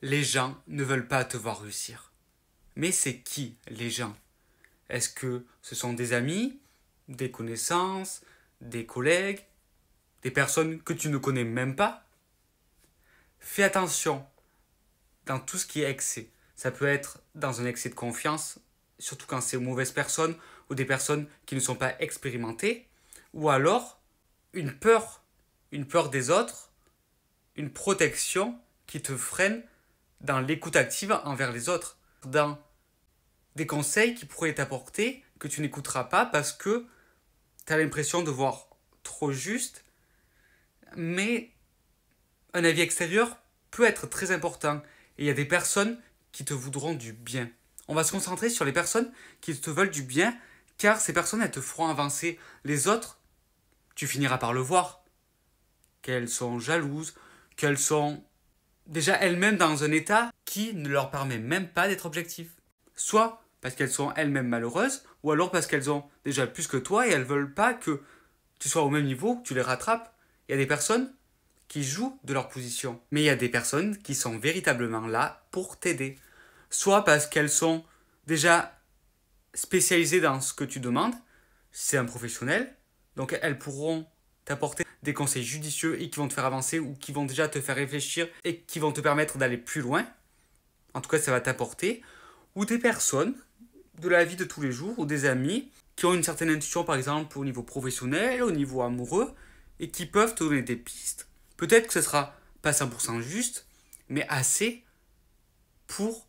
Les gens ne veulent pas te voir réussir. Mais c'est qui les gens? Est-ce que ce sont des amis, des connaissances, des collègues, des personnes que tu ne connais même pas? Fais attention dans tout ce qui est excès. Ça peut être dans un excès de confiance, surtout quand c'est aux mauvaises personnes ou des personnes qui ne sont pas expérimentées, ou alors une peur des autres, une protection qui te freine dans l'écoute active envers les autres, dans des conseils qui pourraient t'apporter que tu n'écouteras pas parce que tu as l'impression de voir trop juste, mais un avis extérieur peut être très important et il y a des personnes qui te voudront du bien. On va se concentrer sur les personnes qui te veulent du bien car ces personnes elles te feront avancer. Les autres, tu finiras par le voir, qu'elles sont jalouses, qu'elles sont déjà elles-mêmes dans un état qui ne leur permet même pas d'être objectives. Soit parce qu'elles sont elles-mêmes malheureuses, ou alors parce qu'elles ont déjà plus que toi et elles veulent pas que tu sois au même niveau, que tu les rattrapes. Il y a des personnes qui jouent de leur position, mais il y a des personnes qui sont véritablement là pour t'aider. Soit parce qu'elles sont déjà spécialisées dans ce que tu demandes, c'est un professionnel, donc elles pourront t'apporter des conseils judicieux et qui vont te faire avancer ou qui vont déjà te faire réfléchir et qui vont te permettre d'aller plus loin. En tout cas, ça va t'apporter. Ou des personnes de la vie de tous les jours ou des amis qui ont une certaine intuition, par exemple, au niveau professionnel, au niveau amoureux, et qui peuvent te donner des pistes. Peut-être que ce sera pas 100% juste, mais assez pour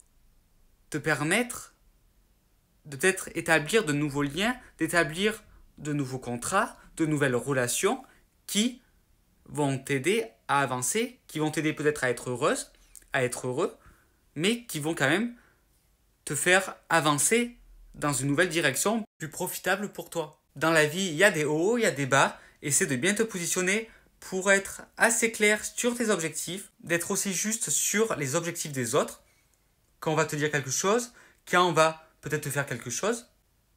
te permettre de peut-être établir de nouveaux liens, d'établir de nouveaux contrats, de nouvelles relations qui vont t'aider à avancer, qui vont t'aider peut-être à être heureuse, à être heureux, mais qui vont quand même te faire avancer dans une nouvelle direction plus profitable pour toi. Dans la vie, il y a des hauts, il y a des bas. Essaie de bien te positionner pour être assez clair sur tes objectifs, d'être aussi juste sur les objectifs des autres. Quand on va te dire quelque chose, quand on va peut-être te faire quelque chose,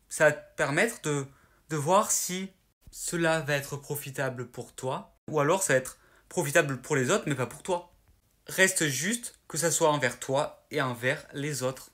ça va te permettre de voir si cela va être profitable pour toi ou alors ça va être profitable pour les autres mais pas pour toi. Reste juste que ça soit envers toi et envers les autres.